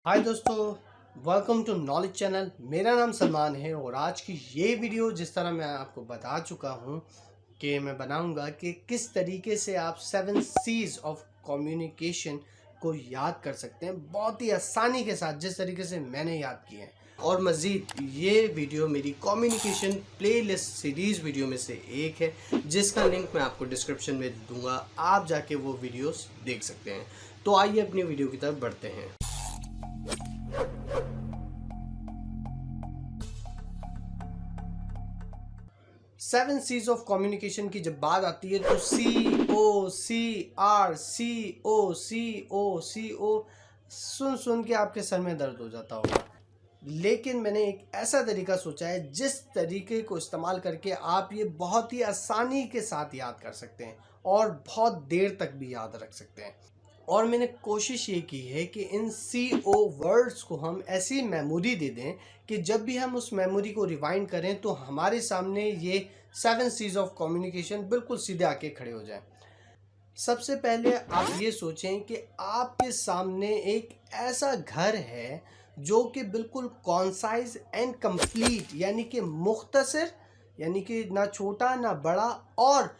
हाय दोस्तों, welcome to knowledge channel. मेरा नाम सलमान है और आज की ये वीडियो जिस तरह मैं आपको बता चुका हूँ कि मैं बनाऊँगा कि किस तरीके से आप 7 C's ऑफ कम्युनिकेशन को याद कर सकते हैं बहुत ही आसानी के साथ, जिस तरीके से मैंने याद किए हैं। और मज़ीद ये वीडियो मेरी कम्युनिकेशन प्लेलिस्ट सीरीज़ वीडियो में से एक है, जिसका लिंक मैं आपको डिस्क्रिप्शन में दूंगा। आप जाके वो वीडियोस देख सकते हैं। तो आइए अपनी वीडियो की तरफ बढ़ते हैं। 7 C's ऑफ कम्युनिकेशन की जब बात आती है तो COCR सुन सुन के आपके सर में दर्द हो जाता होगा। लेकिन मैंने एक ऐसा तरीका सोचा है जिस तरीके को इस्तेमाल करके आप ये बहुत ही आसानी के साथ याद कर सकते हैं और बहुत देर तक भी याद रख सकते हैं। और मैंने कोशिश ये की है कि इन CO वर्ड्स को हम ऐसी मेमोरी दे दें कि जब भी हम उस मेमोरी को रिवाइंड करें तो हमारे सामने ये 7 C's ऑफ कम्युनिकेशन बिल्कुल सीधे आके खड़े हो जाएं। सबसे पहले आप ये सोचें कि आपके सामने एक ऐसा घर है जो कि बिल्कुल कॉन्साइज एंड कंप्लीट, यानी कि मुख्तसर, यानी कि ना छोटा ना बड़ा, और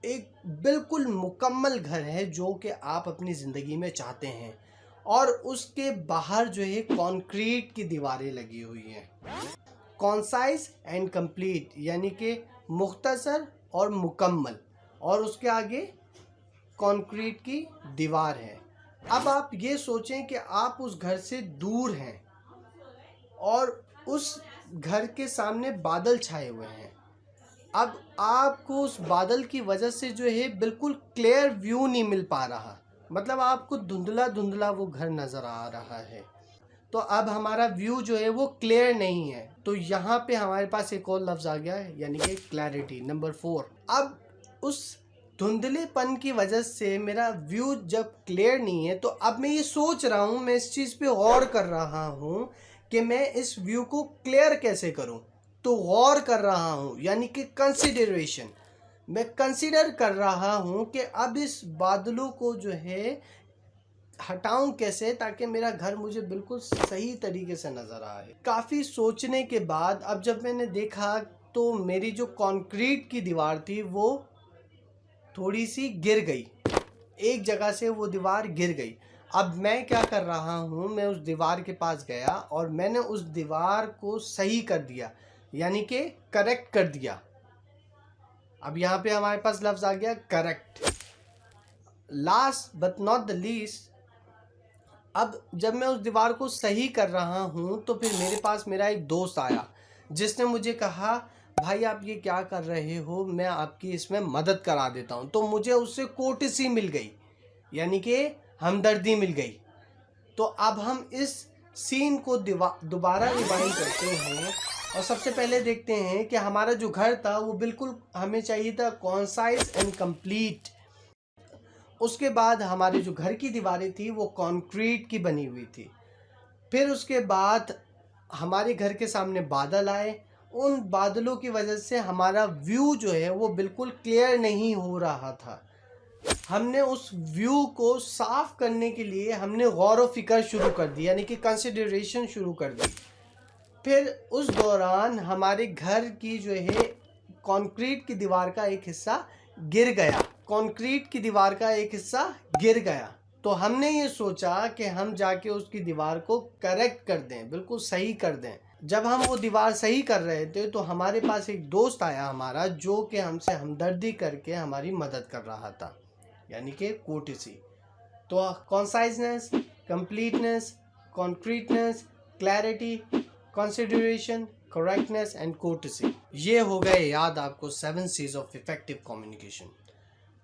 एक बिल्कुल मुकम्मल घर है जो कि आप अपनी ज़िंदगी में चाहते हैं। और उसके बाहर जो है कंक्रीट की दीवारें लगी हुई हैं। कॉन्साइज एंड कंप्लीट यानी कि मुख्तसर और मुकम्मल, और उसके आगे कंक्रीट की दीवार है। अब आप ये सोचें कि आप उस घर से दूर हैं और उस घर के सामने बादल छाए हुए हैं। अब आपको उस बादल की वजह से जो है बिल्कुल क्लियर व्यू नहीं मिल पा रहा, मतलब आपको धुंधला धुंधला वो घर नज़र आ रहा है। तो अब हमारा व्यू जो है वो क्लियर नहीं है। तो यहाँ पे हमारे पास एक और लफ्ज़ आ गया है, यानी कि क्लैरिटी, नंबर 4। अब उस धुंधलेपन की वजह से मेरा व्यू जब क्लियर नहीं है तो अब मैं ये सोच रहा हूँ, मैं इस चीज़ पे गौर कर रहा हूँ कि मैं इस व्यू को क्लियर कैसे करूँ। तो गौर कर रहा हूँ यानी कि कंसिडरेशन, मैं कंसिडर कर रहा हूँ कि अब इस बादलों को जो है हटाऊं कैसे ताकि मेरा घर मुझे बिल्कुल सही तरीके से नज़र आए। काफ़ी सोचने के बाद अब जब मैंने देखा तो मेरी जो कंक्रीट की दीवार थी वो थोड़ी सी गिर गई, एक जगह से वो दीवार गिर गई। अब मैं क्या कर रहा हूँ, मैं उस दीवार के पास गया और मैंने उस दीवार को सही कर दिया, यानी कि करेक्ट कर दिया। अब यहाँ पे हमारे पास लफ्ज़ आ गया correct. Last but not the least, अब जब मैं उस दीवार को सही कर रहा हूँ तो फिर मेरे पास मेरा एक दोस्त आया जिसने मुझे कहा, भाई आप ये क्या कर रहे हो, मैं आपकी इसमें मदद करा देता हूँ। तो मुझे उससे कोर्टेसी मिल गई, यानी कि हमदर्दी मिल गई। तो अब हम इस सीन को दोबारा रिवाइंड करते हैं और सबसे पहले देखते हैं कि हमारा जो घर था वो बिल्कुल हमें चाहिए था कॉन्साइज एंड कंप्लीट। उसके बाद हमारे जो घर की दीवारें थी वो कंक्रीट की बनी हुई थी। फिर उसके बाद हमारे घर के सामने बादल आए। उन बादलों की वजह से हमारा व्यू जो है वो बिल्कुल क्लियर नहीं हो रहा था। हमने उस व्यू को साफ करने के लिए हमने गौर व फिक्र शुरू कर दी, यानी कि कंसिडरेशन शुरू कर दी। फिर उस दौरान हमारे घर की जो है कंक्रीट की दीवार का एक हिस्सा गिर गया, कंक्रीट की दीवार का एक हिस्सा गिर गया। तो हमने ये सोचा कि हम जाके उसकी दीवार को करेक्ट कर दें, बिल्कुल सही कर दें। जब हम वो दीवार सही कर रहे थे तो हमारे पास एक दोस्त आया हमारा, जो कि हमसे हमदर्दी करके हमारी मदद कर रहा था, यानी कि कोर्टेसी। तो conciseness, completeness, concreteness, clarity, consideration, correctness and courtesy, ये हो गए याद आपको 7 C's ऑफ इफेक्टिव कम्युनिकेशन।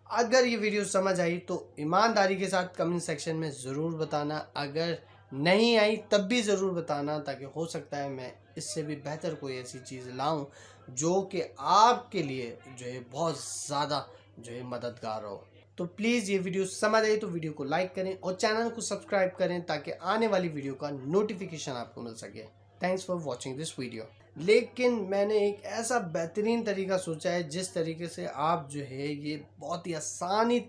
अगर ये वीडियो समझ आई तो ईमानदारी के साथ कमेंट सेक्शन में ज़रूर बताना, अगर नहीं आई तब भी ज़रूर बताना, ताकि हो सकता है मैं इससे भी बेहतर कोई ऐसी चीज़ लाऊं जो कि आपके लिए जो है बहुत ज़्यादा जो है मददगार हो। तो प्लीज़ ये वीडियो समझ आई तो वीडियो को लाइक करें और चैनल को सब्सक्राइब करें ताकि आने वाली वीडियो का नोटिफिकेशन आपको मिल सके। Thanks for watching this video. लेकिन मैंने एक ऐसा बेहतरीन तरीका सोचा है जिस तरीके से आप जो है ये बहुत ही आसानी